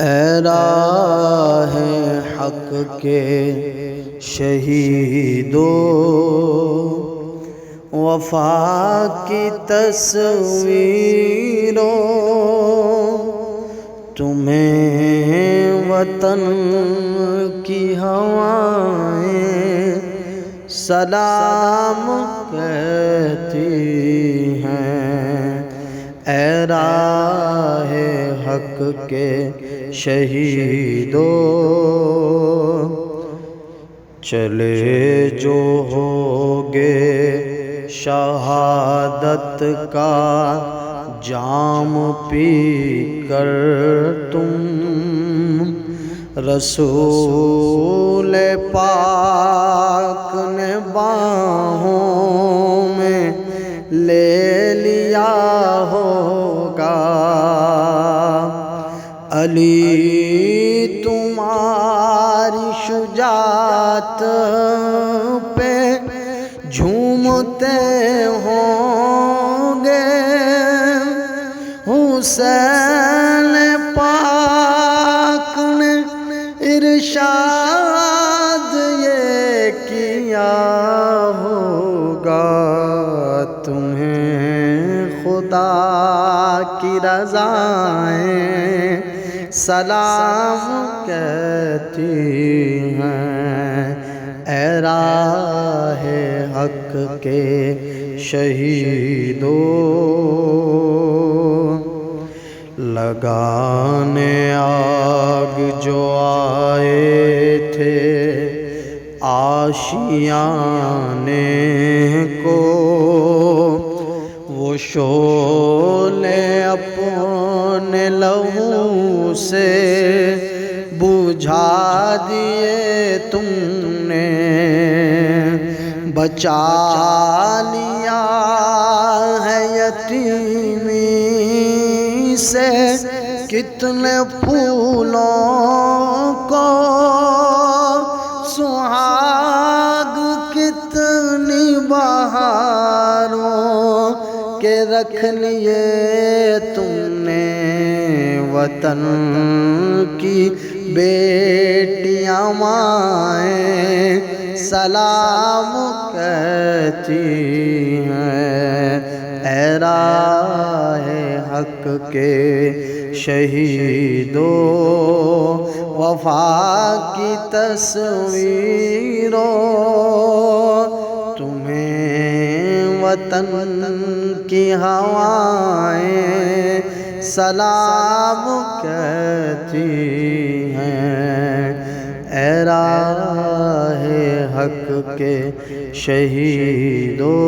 اے راہ حق کے شہیدو، وفا کی تصویروں، تمہیں وطن کی ہوائیں سلام کہتی ہیں۔ اے راہ حق کے شہیدو، چلے جو ہوگے شہادت کا جام پی کر تم، رسول پاک نے باہوں میں لے لیا ہوگا۔ علی تمہاری شجاعت پہ جھومتے ہوں گے، حسین پاک نے ارشاد یہ کیا ہوگا، تمہیں خدا کی رضائیں سلام کہتی ہیں۔ اے راہ حق کے شہیدو، لگانے آگ جو آئے تھے آشیانے کو، وہ شعلے اپنے لہو سے بجھا دیے تم نے، بچا لیا ہے یتیمی سے کتنے پھولوں کو، سہاگ کتنی بہاروں کے رکھ لیے تم نے، وطن کی بیٹیاں مائیں سلام کہتی ہیں۔ اے راہ حق کے شہیدو، وفا کی تصویروں، تمہیں وطن کی ہوائیں سلام کہتی ہیں۔ اے راہ حق کے شہیدو،